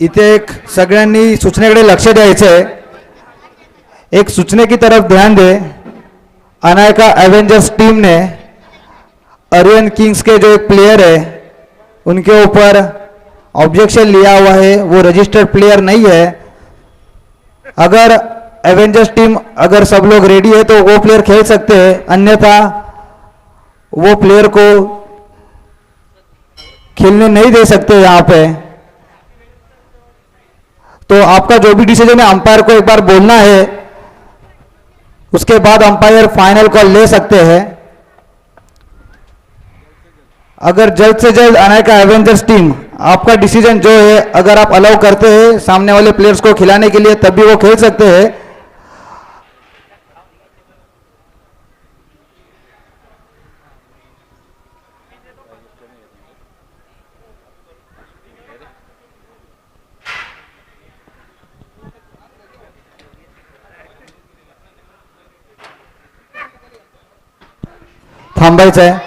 इथे एक सगळ्यांनी सूचनेकडे लक्ष द्यायचं है। एक सूचने की तरफ ध्यान दे। अनायका एवेंजर्स टीम ने अरियन किंग्स के जो एक प्लेयर है उनके ऊपर ऑब्जेक्शन लिया हुआ है, वो रजिस्टर्ड प्लेयर नहीं है। अगर एवेंजर्स टीम अगर सब लोग रेडी है तो वो प्लेयर खेल सकते हैं, अन्यथा वो प्लेयर को खेलने नहीं दे सकते यहाँ पे। तो आपका जो भी डिसीजन है अंपायर को एक बार बोलना है, उसके बाद अंपायर फाइनल कॉल ले सकते हैं। अगर जल्द से जल्द अनायका एवेंजर्स टीम आपका डिसीजन जो है अगर आप अलाउ करते हैं सामने वाले प्लेयर्स को खिलाने के लिए, तभी वो खेल सकते हैं। थांबायचं आहे।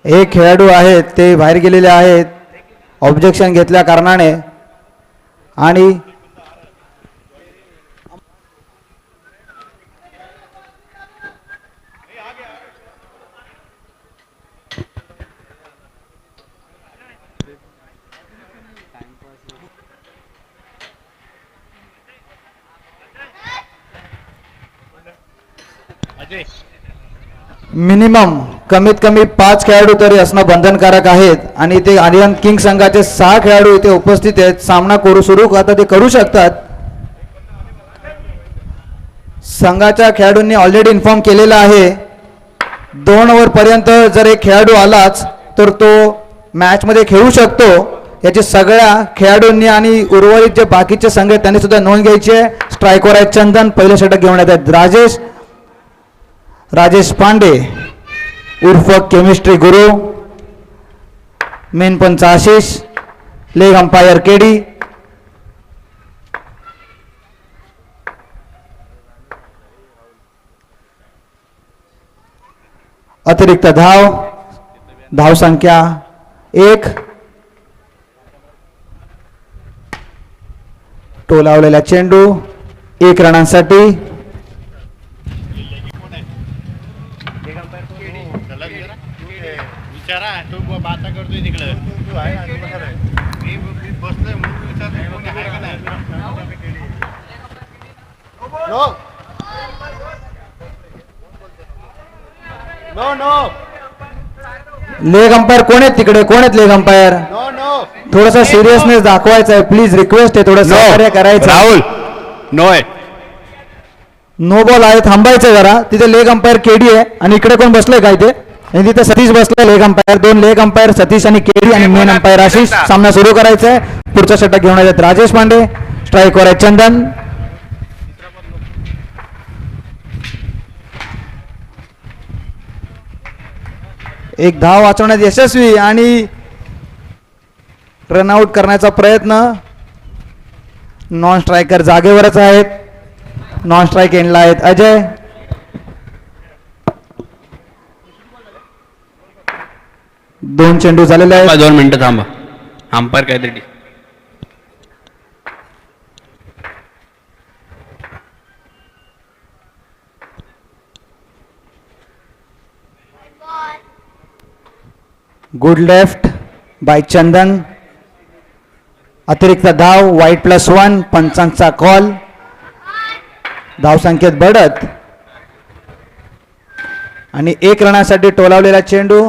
एक खेळाडू आहेत ते बाहेर गेलेले आहेत ऑब्जेक्शन घेतल्या कारणाने, आणि मिनिमम कमीत कमी 5 खेळाडू तरी असणं बंधनकारक आहेत, आणि ते आर्यन किंग संघाचे 6 खेळाडू इथे उपस्थित आहेत। सामना सुरू आता ते करू शकतात। संघाच्या खेळाडूंनी ऑलरेडी इन्फॉर्म केलेला आहे 2 ओव्हर पर्यंत जर एक खेळाडू आलाच तर तो मॅच मध्ये खेळू शकतो। याची सगळ्या खेळाडूंनी आणि उर्वरित जे बाकीचे संघ आहेत त्यांनी सुद्धा नोंद घ्यायची आहे। स्ट्रायकर आहे चंदन, पहिले षटक घेऊन येत आहेत राजेश पांडे उर्फ केमिस्ट्री गुरु, मेन पंच आशिष, लेग अंपायर केडी। अतिरिक्त धाव संख्या 1, टोलावलेला चेंडू 1 रनांसाठी। लेग अंपायर कोण आहेत तिकडे, कोण आहेत लेग अंपायर? थोडासा सिरियसनेस दाखवायचा आहे, प्लीज रिक्वेस्ट आहे, थोडं सहकार्य करायचं। राहुल नो बॉल आहे, थांबायचं जरा। तिथे लेग अंपायर केडी आहे आणि इकडे कोण बसलंय काय ते, आणि तिथे सतीश बसलाय leg umpire. 2 leg umpire Satish आणि केडी आणि मेन अंपायर आशिष। सामना सुरू करायचा आहे। पुढचा षटक घेऊन येतात राजेश पांडे, स्ट्रायकर आहे चंदन। एक धाव वाचवण्यात यशस्वी आणि रनआउट करण्याचा प्रयत्न। नॉन स्ट्रायकर जागेवरच आहेत, नॉन स्ट्राईक एंडला आहेत अजय। दोन चेंडू झालेले आहेत। 2 मिनिटं थांबा, अंपायर काहीतरी गुड लेफ्ट बाय चंदन। अतिरिक्त धाव वाईट +1, पंचांचा कॉल। धाव संख्येत बढत आणि 1 रनासाठी टोलावलेला चेंडू।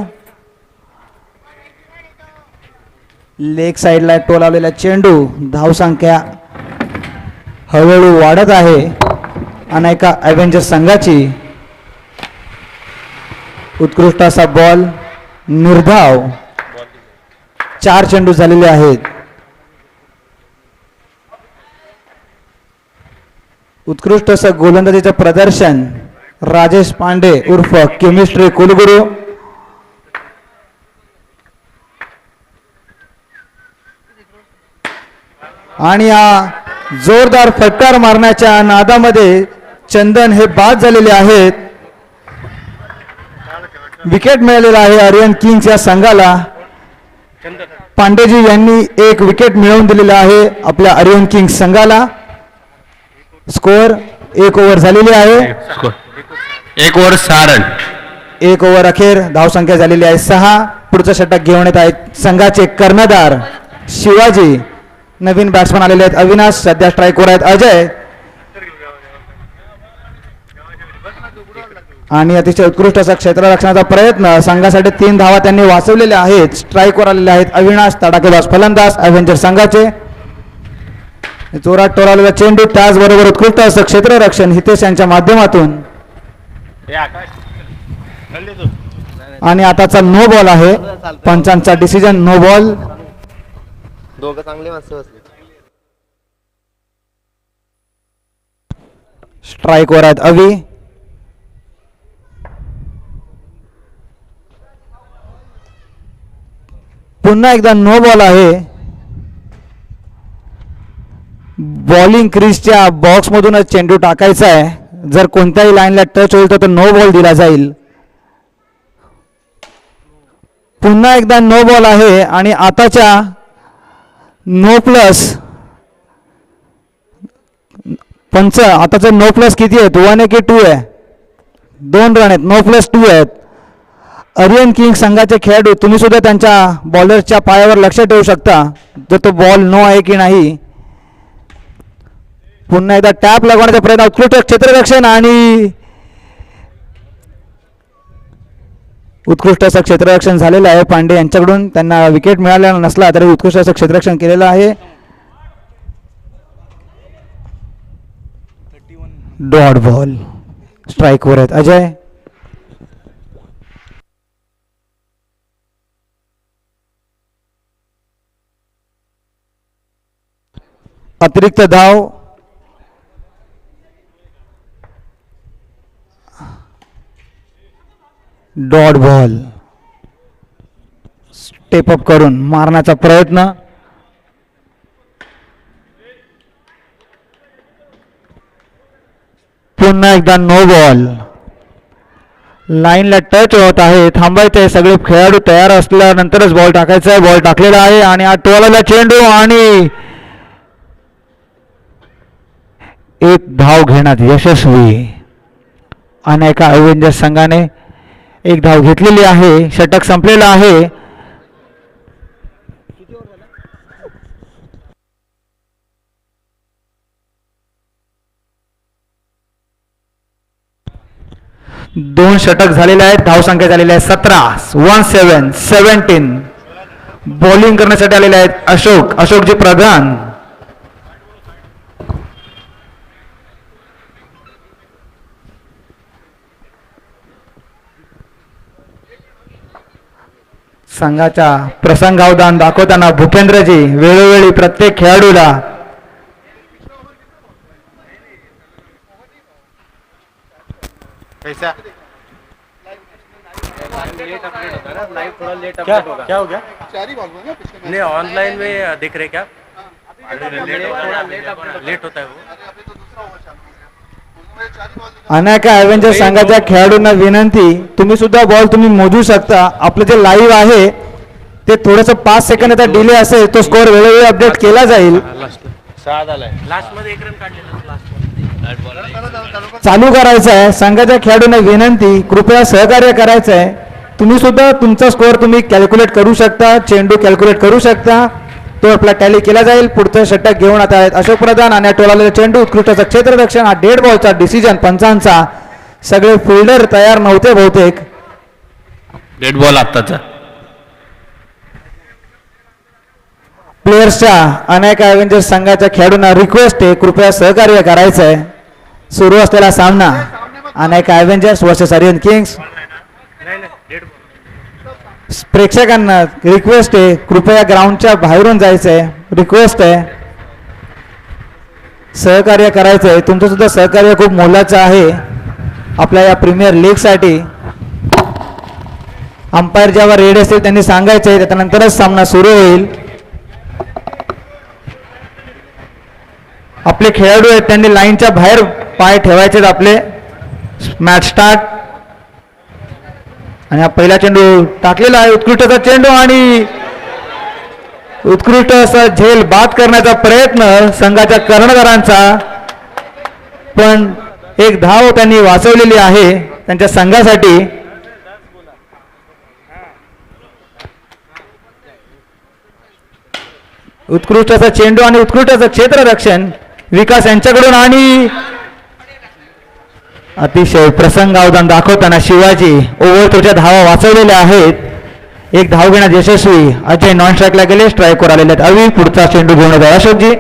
लेग साइडला टोलावलेला चेंडू। धाव संख्या हळूहळू वाढत आहे अनायका एवेंजर्स संघाची। उत्कृष्ट असा बॉल, निर्धाव। 4 चेंडू झालेले आहेत। उत्कृष्ट असं गोलंदाजीचं प्रदर्शन राजेश पांडे उर्फ केमिस्ट्री कुलगुरू। आणि हा जोरदार फटकार मारण्याच्या नादामध्ये चंदन हे बाद झालेले आहेत। विकेट मिळालेला आहे आर्यन किंग्स या संघाला। पांडेजी यांनी एक विकेट मिळवून दिलेला आहे आपल्या आर्यन किंग्स संघाला. स्कोअर 1 ओव्हर झालेली आहे. Score 1 over 6 run. 1 ओव्हर अखेर धावसंख्या झालेली आहे 6. पुढचं षटक घेऊन येत आहेत संघाचे कर्णधार शिवाजी. नवीन बॅट्समन आलेले आहेत अविनाश. सध्या स्ट्राईकवर आहेत अजय. आणि अतिशय उत्कृष्ट असा क्षेत्ररक्षणाचा प्रयत्न. संघासाठी 3 धावा त्यांनी वाचवलेल्या आहेत. स्ट्राईकवर आलेले आहेत अविनाश. तडाखेबाज फलंदाज अव्हेंजर संघाचे. जोरात टोलावलेला चेंडू, त्याचबरोबर उत्कृष्ट असं क्षेत्ररक्षण हितेश यांच्या माध्यमातून. आणि आताचा नो बॉल आहे. पंचांचा डिसिजन नो बॉल. दोघं चांगले माणसं बसले. स्ट्राईकवर आहेत अवी. पुन्हा एकदा नो बॉल आहे. बॉलिंग क्रीजच्या बॉक्समधूनच चेंडू टाकायचा आहे. जर कोणत्याही लाईनला टच होईल तर नो बॉल दिला जाईल. पुन्हा एकदा नो बॉल आहे. आणि आताच्या नो प्लस पंच. आताचं नो प्लस किती आहेत? 1 की 2 आहे? 2 रन आहेत. नो प्लस 2 आहेत. आर्यन किंग संघाचे खेळाडू तुम्ही सुद्धा त्यांच्या बॉलरच्या पायावर लक्ष ठेवू शकता जर तो बॉल नो आहे की नाही. पुन्हा एकदा टॅप लगवण्याचा प्रयत्न. उत्कृष्ट क्षेत्ररक्षण आणि उत्कृष्ट असं क्षेत्ररक्षण झालेलं आहे पांडे यांच्याकडून. त्यांना विकेट मिळालेला नसला तरी उत्कृष्ट असं क्षेत्ररक्षण केलेलं आहे. Dot ball. स्ट्राईकवर आहेत अजय. अतिरिक्त धाव. Dot ball. स्टेप अप करून मारण्याचा प्रयत्न. पुन्हा एकदा नो बॉल. लाईनला टच होत आहे. थांबायचे सगळे खेळाडू तयार असल्यानंतरच बॉल टाकायचा आहे. बॉल टाकलेला आहे आणि हा टोलाला चेंडू आणि एक धाव घेण्यात यशस्वी. अनेका अव्हेंजर्स संघाने 1 धाव घेतलेली आहे. षटक संपलेलं आहे. दोन षटक झालेले आहेत. धावसंख्या झालेली आहे 17. 17. बॉलिंग करण्यासाठी आलेले आहेत अशोकजी प्रधान. संघाचा प्रसंगावधान दाखवताना भूपेंद्रजी वेळोवेळी प्रत्येक खेळाडूला क्या हो गया? नहीं ऑनलाइन में दिख रहे क्या? लेट होता है वो. अनेका अव्हेंजर संघाच्या खेळाडूंना विनंती, तुम्ही सुद्धा बॉल तुम्ही मोजू शकता. आपलं जे लाईव्ह आहे ते थोडंसं 5 सेकंदाचा डिले असेल, तो स्कोअर वेळोवेळी अपडेट केला जाईल. लास्ट मध्ये 1 रन काढलेला. चालू करायचं आहे. संघाच्या खेळाडूंना विनंती, कृपया सहकार्य करायचं आहे. तुम्ही सुद्धा तुमचा स्कोअर तुम्ही कॅल्क्युलेट करू शकता, चेंडू कॅल्क्युलेट करू शकता, तो आपला टॅली केला जाईल. पुढचं षटक घेऊन आता आहेत अशोक प्रधान आणि टोलालेला चेंडू. उत्कृष्ट क्षेत्ररक्षण. हा डेड बॉलचा डिसिजन पंचांचा. सगळे फिल्डर तयार नव्हते बहुतेक. डेड बॉल आत्ताचा. प्लेयर्सच्या अनेक अव्हेंजर्स संघाच्या खेळाडूंना रिक्वेस्ट आहे, कृपया सहकार्य करायचं आहे. सुरू असलेला सामना अनेक अव्हेंजर्स वर्सेस आर्यन किंग्स. प्रेक्षकांना रिक्वेस्ट आहे, कृपया ग्राउंडच्या बाहेरून जायचं आहे. रिक्वेस्ट आहे, सहकार्य करायचं आहे. तुमचं सुद्धा सहकार्य खूप मोलाचं आहे आपल्या या प्रीमियर लीगसाठी. अंपायर जेव्हा रेडी असतील त्यांनी सांगायचं आहे, त्यानंतरच सामना सुरू होईल. आपले खेळाडू आहेत त्यांनी लाईनच्या बाहेर पाय ठेवायचे आपले. Match start. आणि हा पहिला चेंडू टाकलेला आहे. उत्कृष्टचा चेंडू आणि उत्कृष्ट असा झेल बाद करण्याचा प्रयत्न संघाच्या कर्णधारांचा, पण एक धाव त्यांनी वाचवलेली आहे त्यांच्या संघासाठी. उत्कृष्ट असा चेंडू आणि उत्कृष्ट असं क्षेत्ररक्षण विकास यांच्याकडून, आणि अतिशय प्रसंग अवदान दाखवताना शिवाजी ओव्हर धावा वाचवलेल्या आहेत. एक धाव घेण्यात यशस्वी. अजय नॉन स्ट्राईकला गेले, स्ट्राईकवर आलेले आहेत अवी. पुढचा चेंडू घेऊन येतो अशोकजी.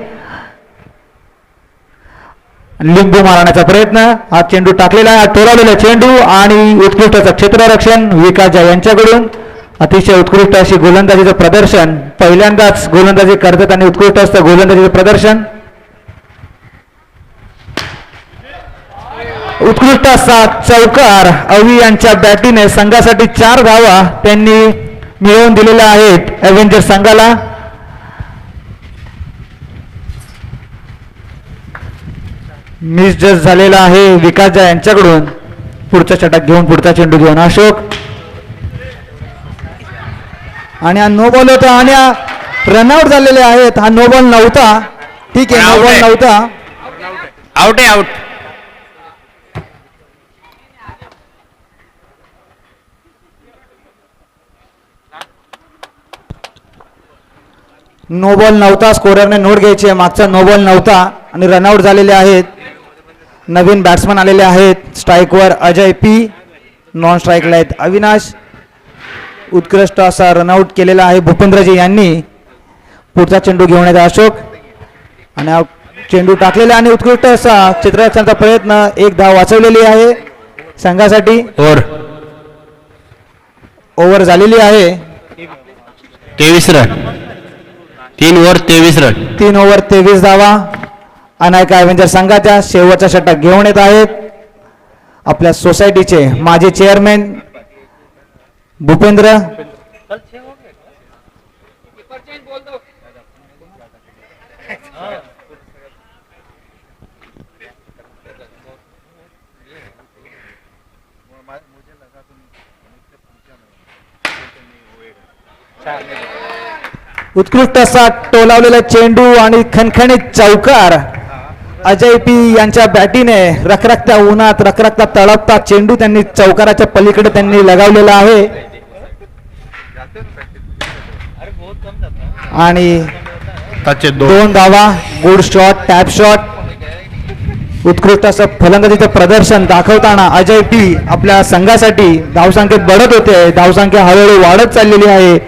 लिंबू मारण्याचा प्रयत्न, हा चेंडू टाकलेला आहे, टोरावलेला चेंडू आणि उत्कृष्ट असं क्षेत्ररक्षण विकास यांच्याकडून. अतिशय उत्कृष्ट अशी गोलंदाजीचं प्रदर्शन, पहिल्यांदाच गोलंदाजी करतात आणि उत्कृष्ट असतं गोलंदाजीचं प्रदर्शन. उत्कृष्ट असा चौकार अवी यांच्या बॅटीने संघासाठी 4 धावा त्यांनी मिळवून दिलेल्या आहेत ॲव्हेंजर संघाला. मिस जस्ट झालेला आहे विकास यांच्याकडून. पुढचा षटक घेऊन पुढचा चेंडू घेऊन अशोक, आणि हा नो बॉल होता आणि रनआउट झालेले आहेत. हा नो बॉल नव्हता, ठीक आहे, नो बॉल नव्हता, आउट आहे, आउट. नो बॉल नव्हता. स्कोररने नोट घ्यायची आहे, मागचा नो बॉल नव्हता आणि रनआउट झालेले आहेत. नवीन बॅट्समन आलेले आहेत. स्ट्राईकवर अजय पी, नॉन स्ट्राईकला आहेत अविनाश. उत्कृष्ट असा रनआउट केलेला आहे भूपेंद्रजी यांनी. पुढचा चेंडू घेऊन येतो अशोक, आणि हा चेंडू टाकलेला आणि उत्कृष्ट असा क्षेत्ररक्षणाचा प्रयत्न. एक धाव वाचवलेली आहे संघासाठी. ओव्हर झालेली आहे 23 रन. 3 over 23 run. 3 ओव्हर 23 धावा. अनायका ॲव्हेंजर संघाच्या शेवटचा षटक घेऊन येत आहेत आपल्या सोसायटीचे माजी चेअरमॅन भूपेंद्र. उत्कृष्ट असा टोलावलेला चेंडू आणि खणखणीत चौकार अजय पी यांच्या बॅटीने. रखरखत्या उन्हात रखरखता तळपता चेंडू त्यांनी चौकाराच्या पलीकडे त्यांनी लगावलेला आहे, आणि 2 धावा. Good shot, tap shot. उत्कृष्ट असं फलंदाजीचं प्रदर्शन दाखवताना अजय पी आपल्या संघासाठी धावसंख्येत बढत होते. धावसंख्या हळूहळू वाढत चाललेली आहे,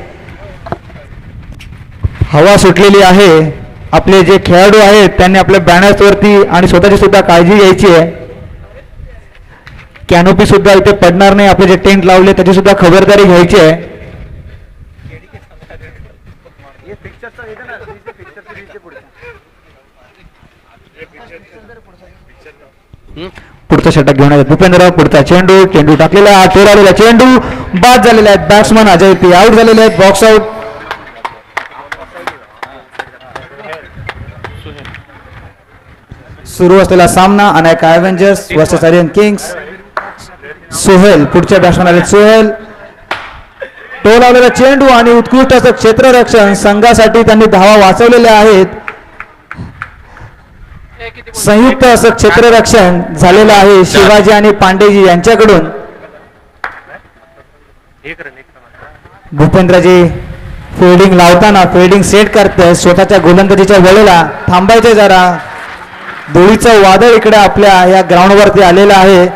हवा सुटलेली आहे. आपले जे खेळाडू आहेत त्यांनी आपल्या बॅनर्सवरती आणि स्वतःची सुद्धा काळजी घ्यायची आहे. कॅनोपी सुद्धा इथे पडणार नाही. आपले जे टेंट लावले त्याची सुद्धा खबरदारी घ्यायची आहे. पुढचा षटक घेऊन येतात भूपेंद्र. पुढचा चेंडू, चेंडू टाकलेला, टोरावलेला चेंडू बाद झालेला आहे. बॅट्समन अजय पी आउट झालेले आहेत, बॉक्स आउट. सुरू असलेला सामना Anayka Avengers versus Aryan kings. Sohail पुढच्या बॅट्समन आले. सोहेल टोलावलेला चेंडू आणि उत्कृष्ट असं क्षेत्ररक्षण संघासाठी त्यांनी धावा वाचवलेल्या आहेत. संयुक्त असं क्षेत्ररक्षण झालेलं आहे शिवाजी आणि पांडेजी यांच्याकडून. भूपेंद्रजी फिल्डिंग लावताना फिल्डिंग सेट करते. स्वतःच्या गोलंदाजीच्या वेळेला थांबायचे जरा. धुळीचं वादळ इकडे आपल्या या ग्राउंडवरती आलेलं आहे,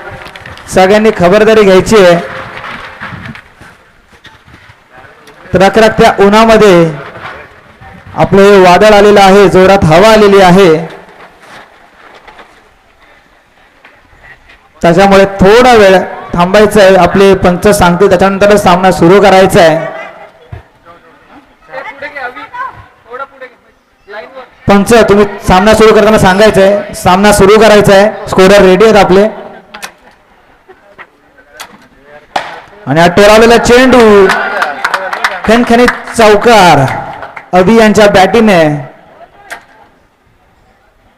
सगळ्यांनी खबरदारी घ्यायची आहे. रखरखत्या उन्हामध्ये आपलं हे वादळ आलेलं आहे, जोरात हवा आलेली आहे, त्याच्यामुळे थोडा वेळ थांबायचं आहे. आपले पंच सांगते त्याच्यानंतरच सामना सुरू करायचा आहे. पंच तुम्ही सामना सुरू करताना सांगायचंय, सामना सुरू करायचा आहे. स्कोरर रेडी आहेत आपले. आणि हा टोरावलेला चेंडू, खणखणीत चौकार अभि यांच्या बॅटीने.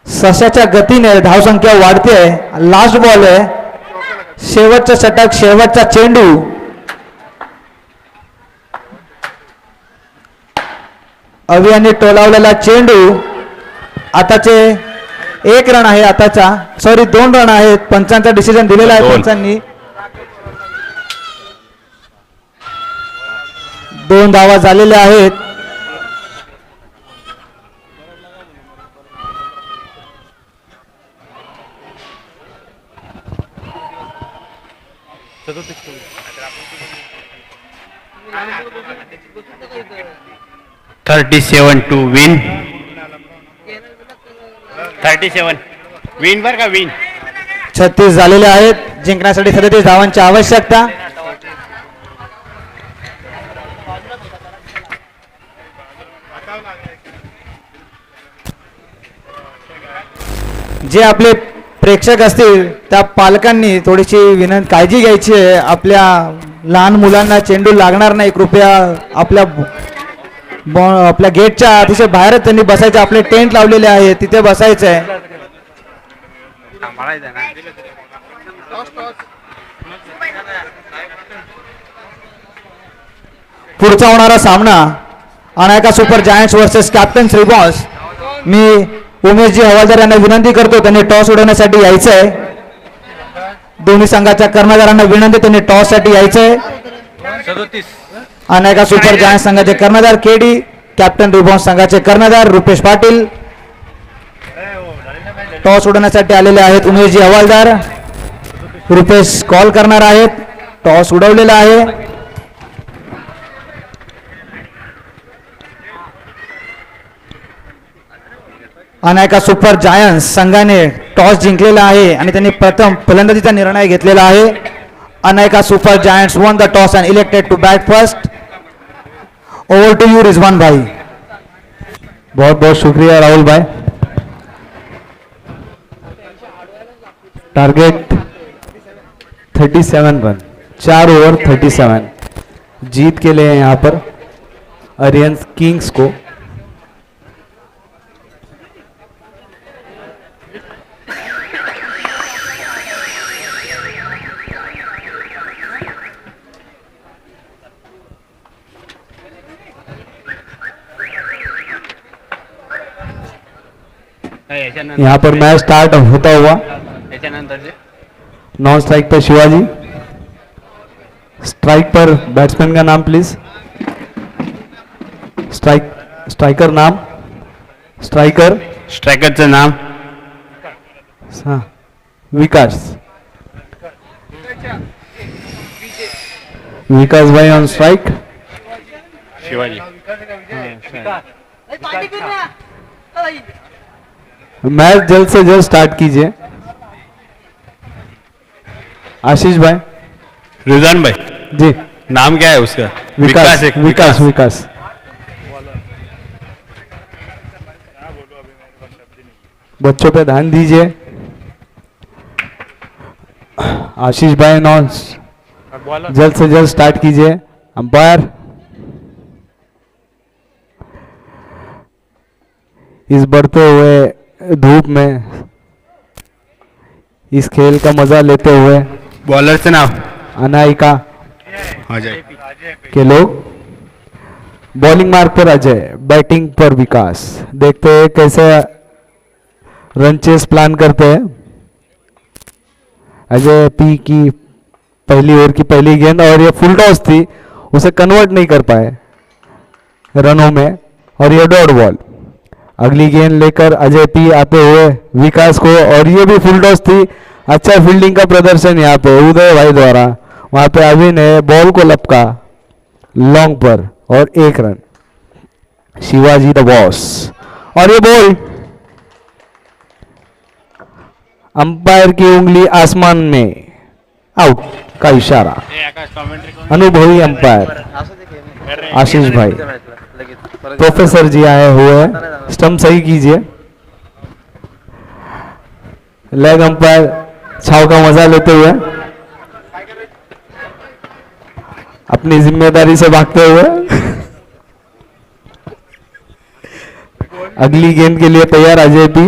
सशाच्या गतीने धावसंख्या वाढते. लास्ट बॉल आहे, शेवटचा षटक, शेवटचा चेंडू. अवि यांनी टोलावलेला चेंडू आताचे 1 रन आहे आताचा, सॉरी 2 रन आहेत. पंचांचा डिसिजन दिलेला आहे 2. पंचांनी. 2 धावा झालेल्या आहेत. $37 to win. 37 विन बर का विन. 36 झालेले आहेत. जिंकण्यासाठी 37 धावांची आवश्यकता. जे आपले प्रेक्षक असतील त्या पालकांनी थोडीशी काळजी घ्यायची आहे. आपल्या लहान मुलांना चेंडू लागणार नाही. कृपया आपल्या गेटच्या अतिशय बाहेरच त्यांनी बसायचं. आपले टेंट लावलेले आहे तिथे बसायचं आहे. पुढचा होणारा सामना Anaika super giants versus captain रिबॉन्स. मी उमेशजी हवालदार यांना विनंती करतो त्यांनी टॉस उडवण्यासाठी यायचं आहे. दोन्ही संघाच्या कर्णधारांना विनंती त्यांनी टॉस साठी यायचं आहे. 37 अनायका सुपर जायंट्स संघाचे कर्णधार केडी, कॅप्टन रिबॉन्स संघाचे कर्णधार रुपेश पाटील टॉस उडवण्यासाठी आलेले आहेत. उमेशजी हवालदार, रुपेश कॉल करणार आहेत. टॉस उडवलेला आहे. अनायका सुपर जायंट्स संघाने टॉस जिंकलेला आहे आणि त्यांनी प्रथम फलंदाजीचा निर्णय घेतलेला आहे. Anayka super giants won the toss and elected to bat first. Over to you Rizwan भाई. बहुत बहुत शुक्रिया राहुल भाई. टारगेट 37 रन, 4 ओवर 37 जीत के लिए यहाँ पर अरियन किंग्स को. यहाँ पर मैच स्टार्ट होता हुआ. नॉन स्ट्राइक पर शिवाजी, स्ट्राइक पर बैट्समैन का नाम प्लीज. स्ट्राइकर नाम, स्ट्रायकरचं नाम हाँ विकास. विकास भाई ऑन स्ट्राइक. शिवाजी. मैच जल्द से जल्द स्टार्ट कीजिए. आशीष भाई. रिजवान भाई जी. नाम क्या है उसका? विकास है, विकास विकास. बच्चों पे ध्यान दीजिए. आशीष भाई नॉन, जल्द से जल्द स्टार्ट कीजिए. अंपायर, इस बढ़ते हुए धूप में इस खेल का मजा लेते हुए बॉलरचं नाव अनायका अजय. के लोग. बॉलिंग मार्क पर अजय, बैटिंग पर विकास. देखते हैं कैसे रन चेस प्लान करते हैं. अजय पी की पहली ओवर की पहली गेंद और ये फुल टॉस थी, उसे कन्वर्ट नहीं कर पाए रनों में और ये डॉट बॉल. अगली गेंद लेकर अजय पी आते हुए विकास को, और ये भी फुल टॉस थी. अच्छा फील्डिंग का प्रदर्शन यहाँ पे उदय भाई द्वारा. वहां पे अभी ने बॉल को लपका लॉन्ग पर और 1 रन. Shivaji the boss. और ये बॉल अंपायर की उंगली आसमान में, आउट का इशारा. अनुभवी अंपायर आशीष भाई. प्रोफेसर जी आए हुए हैं, स्टंप सही कीजिए. लेग अंपायर छाव का मजा लेते हुए अपनी जिम्मेदारी से भागते हुए अगली गेंद के लिए तैयार अजय पी.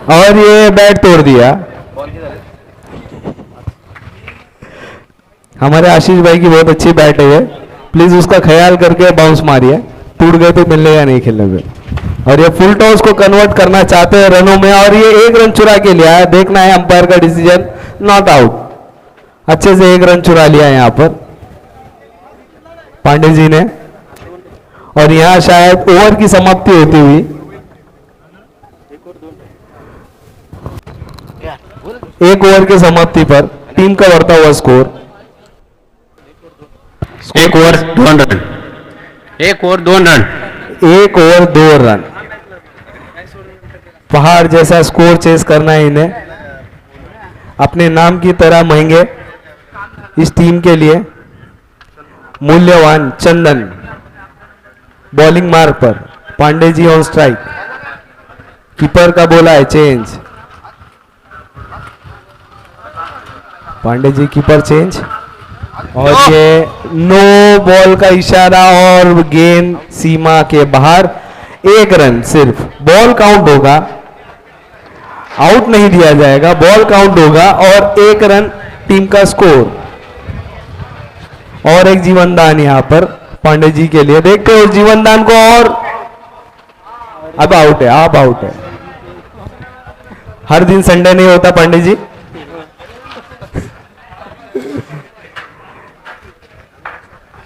और ये बैट तोड़ दिया. हमारे आशीष भाई की बहुत अच्छी बैट है ये, प्लीज उसका ख्याल करके बाउंस मारिए. टूट गए तो मिलेगा नहीं खेलने में। और ये फुल टॉस को कन्वर्ट करना चाहते हैं रनों में, और ये 1 रन चुरा के लिया है। देखना है अंपायर का डिसीजन, नॉट आउट। अच्छे से 1 रन चुरा लिया यहाँ पर पांडे जी ने। और यहाँ शायद ओवर की समाप्ति होती हुई 1 ओवर की समाप्ति पर टीम का बढ़ता हुआ score 1 over 2 run, 1 over 2 run. 1 over 2 run. पहाड़ जैसा स्कोर चेस करना है इन्हें, अपने नाम की तरह महंगे इस टीम के लिए। मूल्यवान चंदन बॉलिंग मार्क पर, Pandey ji on strike. Keeper का बोला है change, Pandey ji keeper change. और ये नो बॉल का इशारा और गेंद सीमा के बाहर। 1 रन सिर्फ, बॉल काउंट होगा, आउट नहीं दिया जाएगा, बॉल काउंट होगा और 1 रन टीम का स्कोर। और एक जीवनदान यहां पर पांडे जी के लिए, देखते हो जीवनदान को। और अब आउट है, अब आउट है। हर दिन संडे नहीं होता पांडे जी।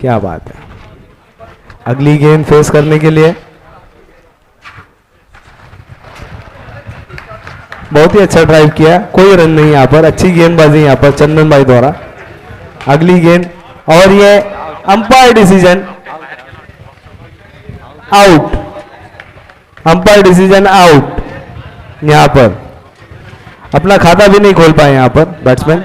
क्या बात है। अगली गेंद फेस करने के लिए बहुत ही अच्छा ड्राइव किया, कोई रन नहीं यहां पर। अच्छी गेंदबाजी यहां पर चंदन भाई द्वारा। अगली गेंद, और ये umpire decision out, umpire decision out. यहां पर अपना खाता भी नहीं खोल पाए यहां पर बैट्समैन।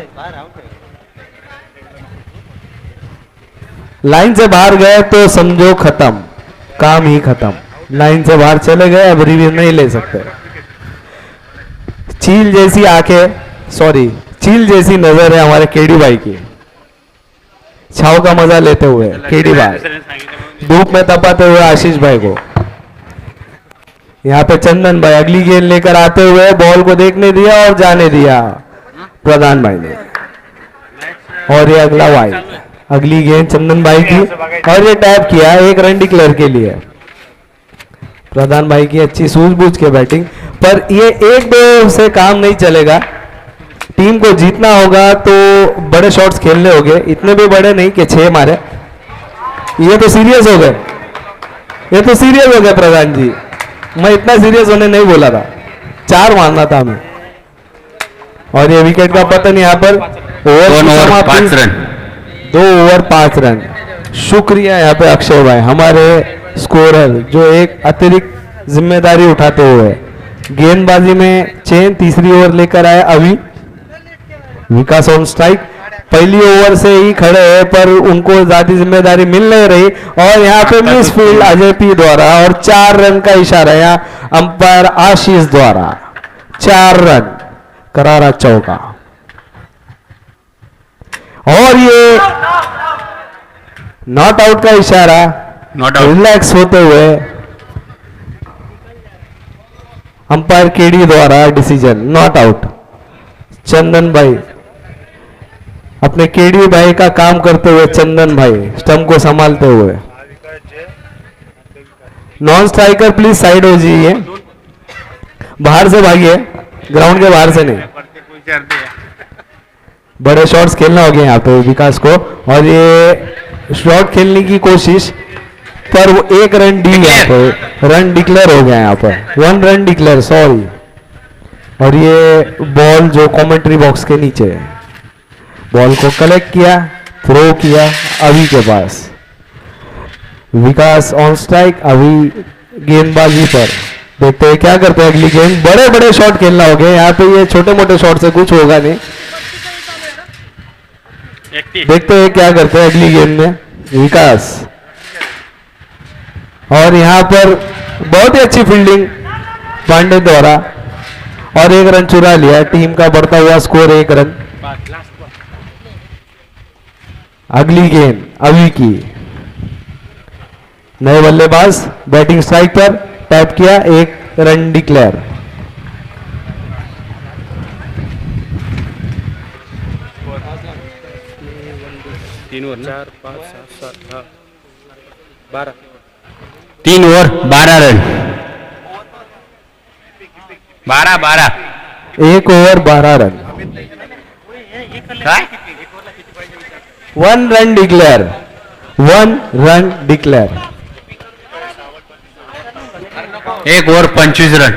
लाइन से बाहर गए तो समझो खत्म, काम ही खत्म। लाइन से बाहर चले गए, अब रिव्यू नहीं ले सकते। चील जैसी आंखें, सॉरी चील जैसी नजर है हमारे केडी भाई की, छाव का मजा लेते हुए केडी भाई, धूप में तपाते हुए आशीष भाई को। यहाँ पे चंदन भाई अगली गेंद लेकर आते हुए बॉल को देखने दिया और जाने दिया प्रधान भाई ने। और ये अगला वाइड, अगली गेंद चंदन भाई की, और ये टैप किया 1 रन डिक्लेयर के लिए। प्रधान भाई की अच्छी सूझबूझ के बैटिंग, पर ये 1-2 से काम नहीं चलेगा। टीम को जीतना होगा तो बड़े शॉट्स खेलने होंगे, इतने भी बड़े नहीं कि 6 मारे। ये तो सीरियस हो गए, ये तो सीरियस हो गए प्रधान जी। मैं इतना सीरियस होने नहीं बोला था, 4 मारना था हमें। और ये विकेट का पतन यहाँ पर। 2 ओवर 5 रन, 2 ओवर 5 रन। शुक्रिया यहाँ पे अक्षय भाई, हमारे स्कोरर, जो एक अतिरिक्त जिम्मेदारी उठाते हुए गेंदबाजी में चेन। तीसरी ओवर लेकर आए अभी विकास ऑन स्ट्राइक। पहली ओवर से ही खड़े हैं पर उनको ज्यादा जिम्मेदारी मिल नहीं रही। और यहाँ पे मिस फील्ड अजय पी द्वारा, और 4 रन का इशारा यहाँ अंपायर आशीष द्वारा। 4 रन, करारा चौका। और ये नॉट आउट का इशारा, नॉट आउट। रिलैक्स होते हुए अंपायर केडी द्वारा डिसीजन नॉट आउट। चंदन भाई अपने केडी भाई का काम करते हुए, चंदन भाई स्टंप को संभालते हुए। नॉन स्ट्राइकर प्लीज साइड हो जाइए, बाहर से भागिए, ग्राउंड के बाहर से नहीं। बड़े शॉट्स खेलना हो गया यहाँ पे विकास को। और ये शॉट खेलने की कोशिश, पर वो 1 रन डी यहाँ पे रन डिक्लेयर हो गया यहाँ पर, 1 रन डिक्लेयर, सॉरी। और ये बॉल जो कमेंट्री बॉक्स के नीचे है, बॉल को कलेक्ट किया, थ्रो किया अभी के पास। विकास ऑन स्ट्राइक, अभी गेंदबाजी पर। देखते हैं क्या करते हैं अगली गेंद। बड़े बड़े शॉट खेलना हो गया यहाँ पे, ये छोटे मोटे शॉट से कुछ होगा नहीं। देखते हैं क्या करते हैं अगली गेंद में विकास। और यहाँ पर बहुत ही अच्छी फील्डिंग पांडे द्वारा, और 1 रन चुरा लिया। टीम का बढ़ता हुआ स्कोर 1 रन। अगली गेंद अभी की, नए बल्लेबाज बैटिंग स्ट्राइक पर, टैप किया, 1 run declare. 3 over 12 run 12 1 over 12 run. काय 1 run declare. 1 run declare. 1 over 25 run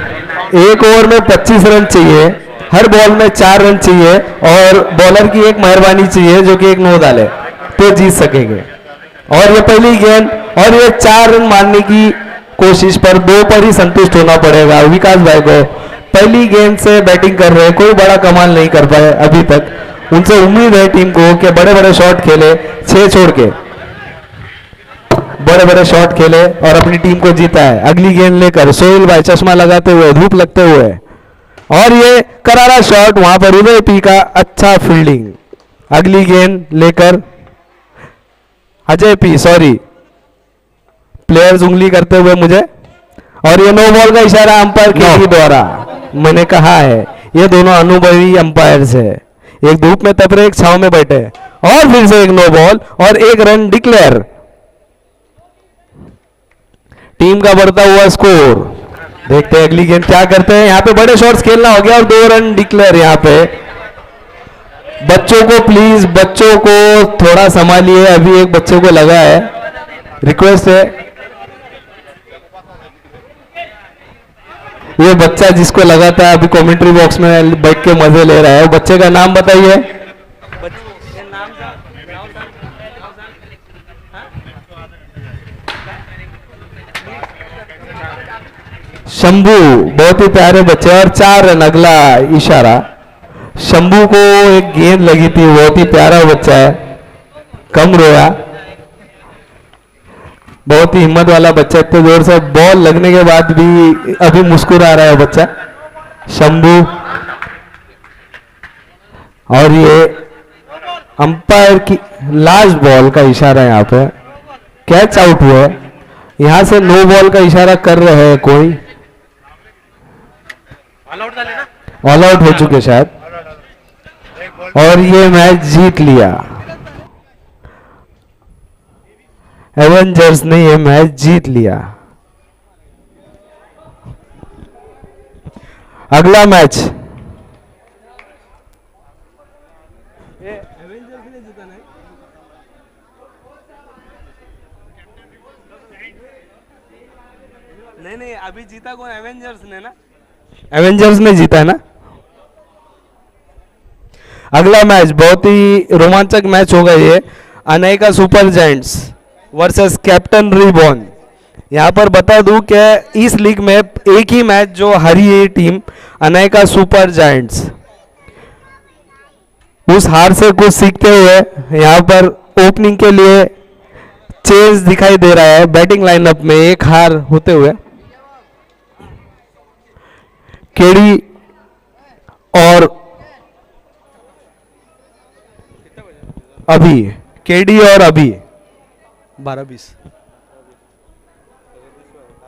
1 over में 25 रन चाहिए. हर बॉल में 4 रन चाहिए और बॉलर की एक मेहरबानी चाहिए जो कि एक नो डाले तो जीत सकेंगे. और ये पहली गेंद और ये 4 रन मारने की कोशिश पर 2 पर ही संतुष्ट होना पड़ेगा विकास भाई को. पहली गेंद से बैटिंग कर रहे हैं, कोई बड़ा कमाल नहीं कर पाए अभी तक. उनसे उम्मीद है टीम को कि बड़े बड़े शॉट खेले, 6 छोड़ के बड़े बड़े शॉट खेले और अपनी टीम को जीता है. अगली गेंद लेकर सोहेल भाई चश्मा लगाते हुए, धूप लगते हुए, और ये करारा शॉट वहां पर उदय पी का अच्छा फील्डिंग. अगली गेंद लेकर अजय पी, सॉरी प्लेयर्स उंगली करते हुए मुझे, और ये नो बॉल का इशारा अंपायर के द्वारा. मैंने कहा है ये दोनों अनुभवी अंपायर्स है. एक धूप में तप रहे, एक छाव में बैठे, और फिर से एक नो बॉल और 1 रन डिक्लेयर. टीम का बढ़ता हुआ स्कोर. देखते हैं अगली गेंद क्या करते हैं. यहाँ पे बड़े शॉट्स खेलना हो गया और 2 रन डिक्लेयर. यहाँ पे बच्चों को प्लीज, बच्चों को थोड़ा संभालिए. अभी एक बच्चे को लगा है, रिक्वेस्ट है. ये बच्चा जिसको लगा था अभी कमेंट्री बॉक्स में बैठ के मजे ले रहा है. बच्चे का नाम बताइए. शंभू, बहुत ही प्यारे बच्चे. और 4 रन. अगला इशारा. शंभू को एक गेंद लगी थी, बहुत ही प्यारा बच्चा है, कम रोया, बहुत ही हिम्मत वाला बच्चा. इतने जोर से बॉल लगने के बाद भी अभी मुस्कुरा रहा है बच्चा शंभू. और ये अंपायर की लास्ट बॉल का इशारा. यहाँ पे कैच आउट हुआ. यहां से नो बॉल का इशारा कर रहे हैं कोई. ऑल आउट हो चुके शायद, और ये मैच जीत लिया. एवेंजर्स ने ये मैच जीत लिया. अगला मैच नहीं, अभी जीता कौन? एवेंजर्स ने ना. एवेंजर्स ने जीता है ना. अगला मैच बहुत ही रोमांचक मैच होगा ये. Anayka super giants versus captain reborn. यहाँ पर बता दूं कि इस लीग में एक ही मैच जो हारी है टीम अनायका सुपर जायंट्स, उस हार से कुछ सीखते हुए यहाँ पर ओपनिंग के लिए चेंज दिखाई दे रहा है. बैटिंग लाइनअप में एक हार होते हुए केडी और अभी 12-20